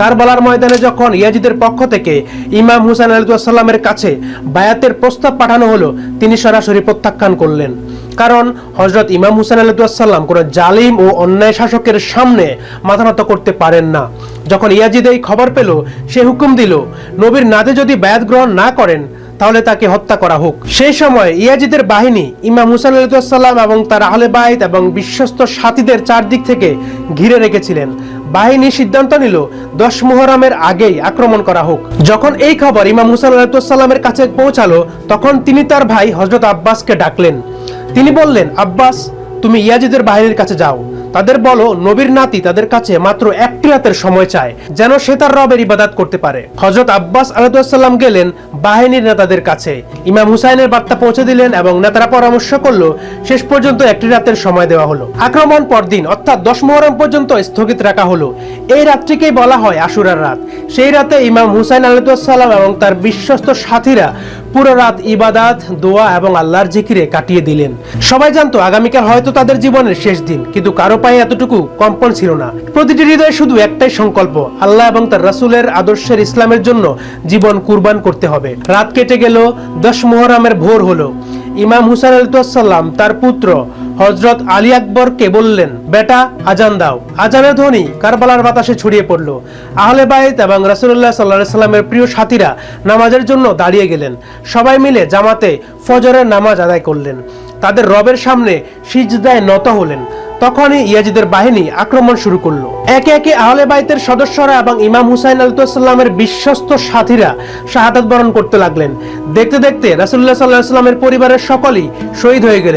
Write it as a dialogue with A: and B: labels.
A: কারবালার ময়দানে যখন ইয়াজিদের পক্ষ থেকে ইমাম হুসাইন আলাইহিস সালামের কাছে বায়াতের প্রস্তাব পাঠানো হলো, তিনি সরাসরি প্রত্যাখ্যান করলেন। কারণ হযরত ইমাম হুসাইন আলাইহিস সালাম কোনো জালিম ও অন্যায় শাসকের সামনে মাথা নত করতে পারেন না। যখন ইয়াজিদ এই খবর পেল, সে হুকুম দিল, নবীর নাতে যদি বায়াত গ্রহণ না করেন তাহলে তাকে হত্যা করা হোক। সেই সময় ইয়াজিদের বাহিনী ইমাম হুসাইন আলাইহিস সালাম এবং তার আহলে বাইত এবং বিশ্বস্ত সাথীদের চারদিক থেকে ঘিরে রেখেছিলেন। বাহিনী সিদ্ধান্ত নিল 10 মুহররমের আগেই আক্রমণ করা হোক। যখন এই খবর ইমাম হুসাইন আলাইহিস সালামের কাছে পৌঁছালো, তখন তিনি তার ভাই হযরত আব্বাসকে ডাকলেন। তিনি বললেন, আব্বাস, তুমি ইয়াজিদের বাহিনীর কাছে যাও, তাদের বলো নবীর নাতি তাদের কাছে মাত্র 1টি রাতের সময় চায়, যেন সে তার রবের ইবাদত করতে পারে। হযরত আব্বাস আলাইহিস সালাম গেলেন বাহিনীর নেতাদের কাছে, ইমাম হুসাইনের বার্তা পৌঁছে দিলেন এবং নেতারা পরামর্শ করলো শেষ পর্যন্ত 1টি রাতের সময় দেওয়া হলো। আক্রমণ পরদিন অর্থাৎ 10 মুহররম পর্যন্ত স্থগিত রাখা হলো। এই রাতটিকেই বলা হয় আশুরার রাত। সেই রাতে ইমাম হুসাইন আলাইহিস সালাম এবং তার বিশ্বস্ত সাথীরা পুরো রাত ইবাদত, দোয়া এবং আল্লাহর জিকিরে কাটিয়ে দিলেন। সবাই জানতো আগামীকাল হয়তো তাদের জীবনের শেষ দিন, কিন্তু কারো পায়ে এতটুকু কম্পন ছিল না। প্রতিটি হৃদয়ে শুধু একটাই সংকল্প, আল্লাহ এবং তার রাসূলের আদর্শের ইসলামের জন্য জীবন কুরবান করতে হবে। রাত কেটে গেল, 10 মুহররমের ভোর হলো। ইমাম হুসাইন আলাইহিস সালাম তার পুত্র হযরত আলী আকবরকে বললেন, বেটা, আজান দাও। আজানের ধ্বনি কারবালার বাতাসে ছড়িয়ে পড়ল। আহলে বাইত এবং রাসূলুল্লাহ সাল্লাল্লাহু আলাইহি সাল্লামের প্রিয় সাথীরা নামাজের জন্য দাঁড়িয়ে গেলেন। সবাই মিলে জামাতে ফজরের নামাজ আদায় করলেন, তাদের রবের সামনে সিজদায় নত হলেন। তখনই ইয়াজিদের বাহিনী আক্রমণ শুরু করলো। একে একে আহলে বাইতের সদস্যরা এবং ইমাম হুসাইন আলাইহিস সালামের বিশ্বস্ত সাথীরা শাহাদাত বরণ করতে লাগলেন। দেখতে দেখতে রাসূলুল্লাহ সাল্লাল্লাহু আলাইহি সাল্লামের পরিবারের সকলেই শহীদ হয়ে গেলেন।